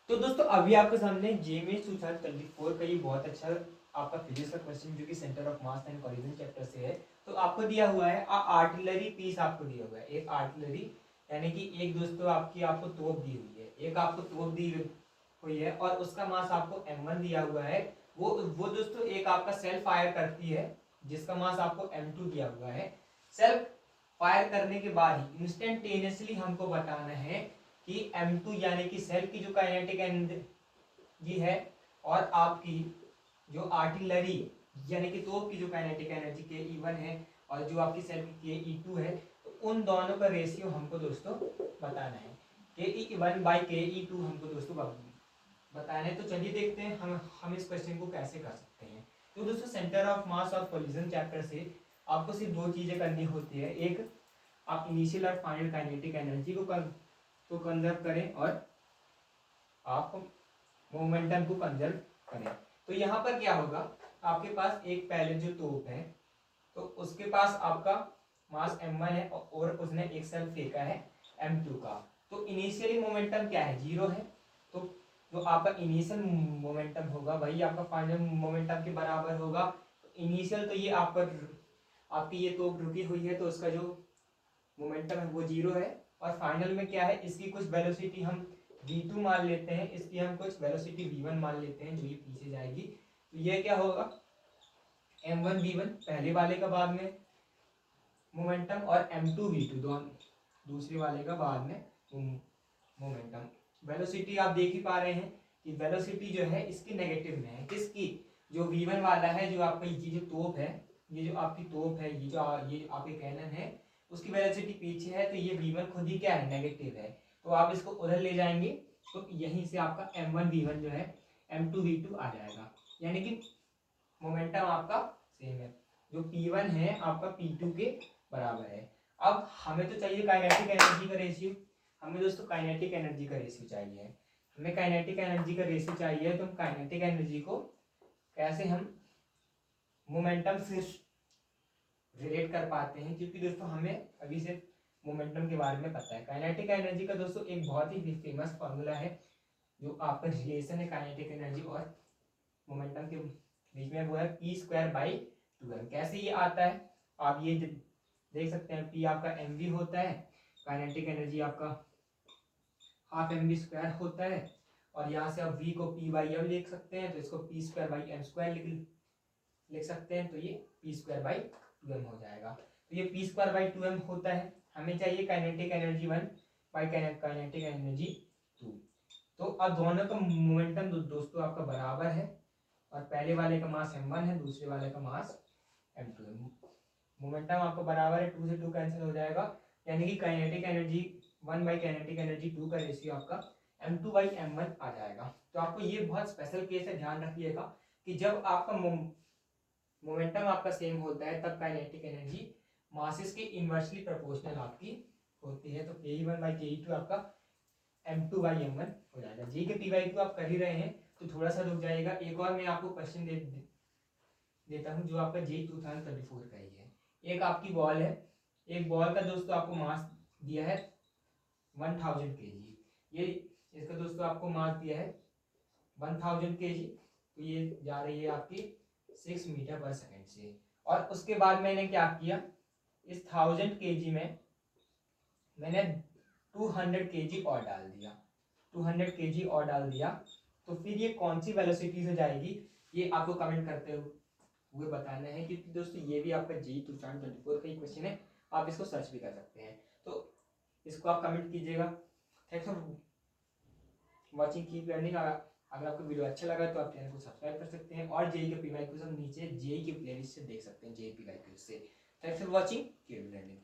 तो दोस्तों अभी आपके सामने जेएमएस 2024 का ये बहुत अच्छा आपका फिजिक्स का क्वेश्चन जो कि centre of mass and collision chapter से है। तो आपको दिया हुआ है आर्टिलरी पीस, आपको दिया हुआ है एक आर्टिलरी, यानी कि एक दोस्तों आपको तोप दी हुई है, एक आपको तोप दी हुई है और उसका मास आपको m1 दिया हुआ है। वो दोस्तों एक आपका सेल्फ फायर करती है जिसका मास आपको m2 दिया हुआ है। सेल्फ फायर करने के बाद ही इंस्टेंटेनियसली हमको बताना है कि m2 यानी कि सेल की जो काइनेटिक एनर्जी है और आपकी जो आर्टिलरी यानी कि तोप की जो काइनेटिक एनर्जी ke1 है और जो आपकी सेल की ke2 है, तो उन दोनों का रेशियो हमको दोस्तों बताना है। ke1 बाई ke2 हमको दोस्तों बताना है। तो चलिए देखते हैं हम इस क्वेश्चन को कैसे कर सकते हैं। तो दोस्तों सेंटर ऑफ मास और कोलिजन चैप्टर से आपको सिर्फ दो चीजें करनी होती है। एक, आप इनिशियल और फाइनल काइनेटिक एनर्जी को कंजर्व करें और आप मोमेंटम को कंजर्व करें। तो यहाँ पर क्या होगा, आपके पास एक पहले जो तोप है तो उसके पास आपका मास m1 है और उसने एक सेल फेंका है m2 का। तो इनिशियली मोमेंटम क्या है, जीरो है। तो जो आपका इनिशियल मोमेंटम होगा वही आपका फाइनल मोमेंटम के बराबर होगा। इनिशियल तो ये आपकी ये तोप रुकी हुई है तो उसका जो मोमेंटम है वो जीरो है। और फाइनल में क्या है, इसकी कुछ वेलोसिटी हम v2 मान लेते हैं, इसकी हम कुछ वेलोसिटी v1 मान लेते हैं जो ये पीछे जाएगी। तो ये क्या होगा, m1 v1 पहले वाले का बाद में मोमेंटम और m2 v2 दोनों दूसरे वाले का बाद में मोमेंटम। वेलोसिटी आप देख ही पा रहे हैं कि वेलोसिटी जो है इसकी नेगेटिव में है, किसकी, जो v1 वाला है, जो आपका ये जो तोप है, ये जो आपकी तोप है, ये आपके कैनन है, उसकी वेलोसिटी पीछे है। तो ये v1 खुद ही क्या है, नेगेटिव है। तो आप इसको उधर ले जाएंगे तो यहीं से आपका m1 v1 जो है m2 v2 आ जाएगा, यानी कि मोमेंटम आपका सेम है। जो p1 है आपका p2 के बराबर है। अब हमें तो चाहिए काइनेटिक एनर्जी का रेशियो, हमें दोस्तों काइनेटिक एनर्जी का रेशियो चाहिए। हमें काइनेटिक एनर्जी का रेशियो चाहिए तो हम काइनेटिक एनर्जी को कैसे हम मोमेंटम से रिलेट कर पाते हैं, क्योंकि दोस्तों हमें अभी से मोमेंटम के बारे में पता है। काइनेटिक एनर्जी का दोस्तों एक बहुत ही फेमस फॉर्मूला है जो आपका रिलेशन है काइनेटिक एनर्जी और मोमेंटम के बीच में, वो है p²/2m। कैसे ये आता है, आप ये देख सकते हैं, p आपका mv होता है, काइनेटिक एनर्जी आपका हाफ mv² होता है, और यहाँ से आप v को p/m लिख सकते हैं तो इसको p²/m² लिख सकते हैं। तो ये p²/2m हो जाएगा। तो ये p²/2m होता है। हमें चाहिए kinetic energy 1 by kinetic energy 2। तो अब दोनों का मोमेंटम दोस्तों आपका बराबर है और पहले वाले का मास m1 है, दूसरे वाले का मास m2 है। मोमेंटम आपको बराबर है, 2 से 2 कैंसिल हो जाएगा, यानी कि kinetic energy 1 by kinetic energy 2 का रेशियो आपका m2/m1 आ जाएगा। तो आपको ये बहुत स्पेशल केस है, ध्यान रखिएगा कि जब आपका मोमेंटम आपका सेम होता है तब काइनेटिक एनर्जी मासेस के इनवर्सली प्रोपोर्शनल आपकी होती है। तो ke1/ke2 आपका m2/m1 हो जाएगा। जी के p/2 आप कर ही रहे हैं तो थोड़ा सा रुक जाइएगा। एक और मैं आपको क्वेश्चन देता हूं जो आपका जी 2034 का ही है। एक आपकी बॉल है, एक बॉल का दोस्तों आपको मास दिया है 1000 kg। ये इसका दोस्तों आपको मास दिया है 1000 kg। तो ये जा रही है आपकी 6 मीटर पर सेकेंड से। और उसके बाद मैंने क्या किया, इस 1000 kg में मैंने 200 kg और डाल दिया, 200 kg और डाल दिया। तो फिर ये कौन सी वेलोसिटी से जाएगी, ये आपको कमेंट करते हुए बताना है, क्योंकि दोस्तों ये भी आपका जी 2024 का ही क्वेश्चन है, आप इसको सर्च भी कर सकते हैं। तो इसको आप कमेंट कीजिएगा। Thanks for watching, keep learning. अगर आपको वीडियो अच्छा लगा तो आप चैनल को सब्सक्राइब कर सकते हैं और जेई के पीवाई क्विज हम नीचे जेई की प्लेलिस्ट से देख सकते हैं, जेई पीवाई क्विज से। Thanks for watching, keep learning.